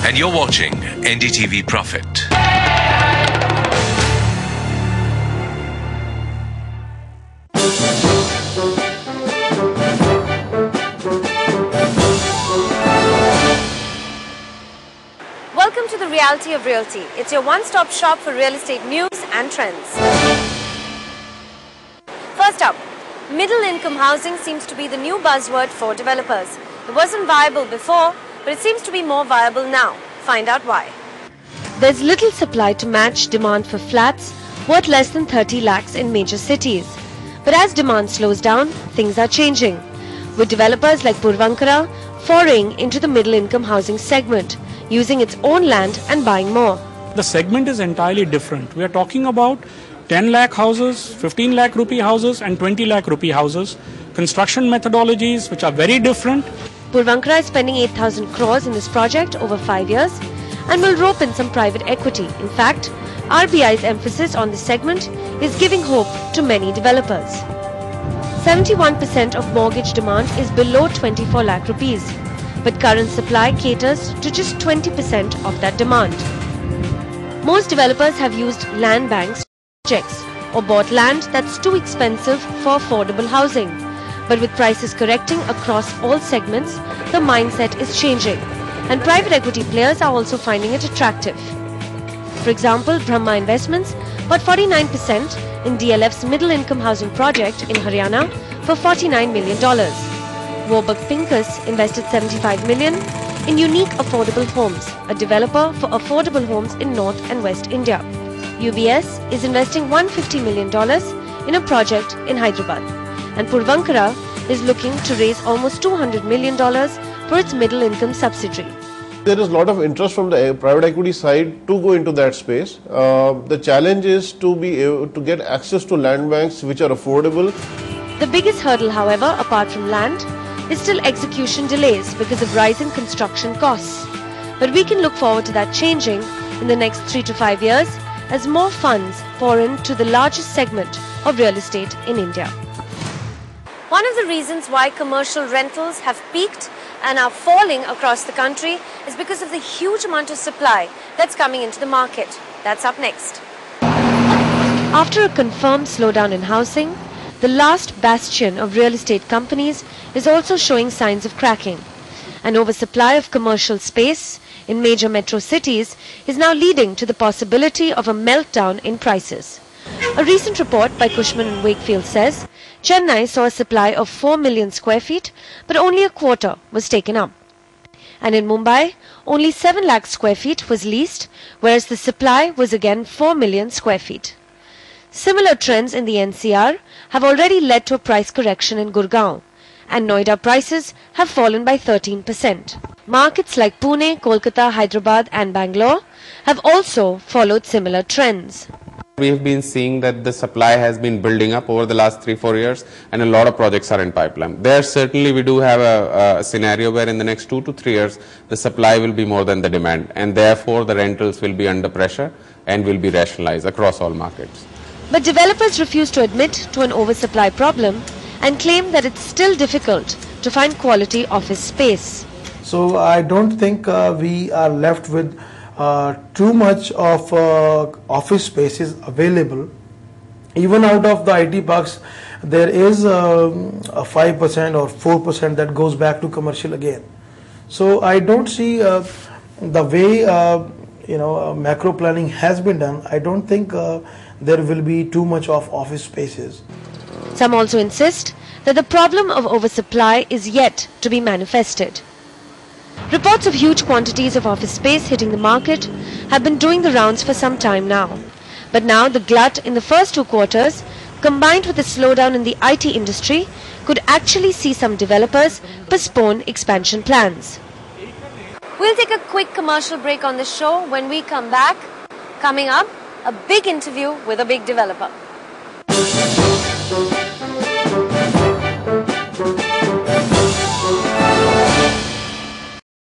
and you're watching NDTV Profit. Welcome to the Reality of Realty. It's your one-stop shop for real estate news and trends. First up, middle-income housing seems to be the new buzzword for developers. It wasn't viable before, but it seems to be more viable now. Find out why. There's little supply to match demand for flats worth less than 30 lakhs in major cities. But as demand slows down, things are changing, with developers like Puravankara foraying into the middle-income housing segment, using its own land and buying more. The segment is entirely different. We are talking about 10 lakh houses, 15 lakh rupee houses and 20 lakh rupee houses. Construction methodologies which are very different. Puravankara is spending 8,000 crores in this project over 5 years and will rope in some private equity. In fact, RBI's emphasis on this segment is giving hope to many developers. 71% of mortgage demand is below 24 lakh rupees, but current supply caters to just 20% of that demand. Most developers have used land banks projects or bought land that's too expensive for affordable housing. But with prices correcting across all segments, the mindset is changing, and private equity players are also finding it attractive. For example, Brahma Investments bought 49% in DLF's middle-income housing project in Haryana for $49 million. Warburg Pincus invested $75 million in Unique Affordable Homes, a developer for affordable homes in North and West India. UBS is investing $150 million in a project in Hyderabad, and Puravankara is looking to raise almost $200 million for its middle-income subsidiary. There is a lot of interest from the private equity side to go into that space. The challenge is to be able to get access to land banks which are affordable. The biggest hurdle, however, apart from land, is still execution delays because of rising construction costs. But we can look forward to that changing in the next 3 to 5 years as more funds pour into the largest segment of real estate in India. One of the reasons why commercial rentals have peaked and are falling across the country is because of the huge amount of supply that's coming into the market. That's up next. After a confirmed slowdown in housing, the last bastion of real estate companies is also showing signs of cracking. An oversupply of commercial space in major metro cities is now leading to the possibility of a meltdown in prices. A recent report by Cushman & Wakefield says Chennai saw a supply of 4 million square feet, but only a quarter was taken up. And in Mumbai, only 7 lakh square feet was leased, whereas the supply was again 4 million square feet. Similar trends in the NCR have already led to a price correction in Gurgaon, and Noida prices have fallen by 13%. Markets like Pune, Kolkata, Hyderabad and Bangalore have also followed similar trends. We have been seeing that the supply has been building up over the last 3-4 years, and a lot of projects are in pipeline. There certainly we do have a scenario where in the next 2 to 3 years the supply will be more than the demand, and therefore the rentals will be under pressure and will be rationalized across all markets. But developers refuse to admit to an oversupply problem and claim that it's still difficult to find quality office space. So I don't think we are left with too much of office spaces available. Even out of the IT parks, there is a 5% or 4% that goes back to commercial again. So I don't see the way macro planning has been done. I don't think there will be too much of office spaces. Some also insist that the problem of oversupply is yet to be manifested. Reports of huge quantities of office space hitting the market have been doing the rounds for some time now. But now the glut in the first 2 quarters, combined with a slowdown in the IT industry, could actually see some developers postpone expansion plans. We'll take a quick commercial break on the show. When we come back, coming up, a big interview with a big developer.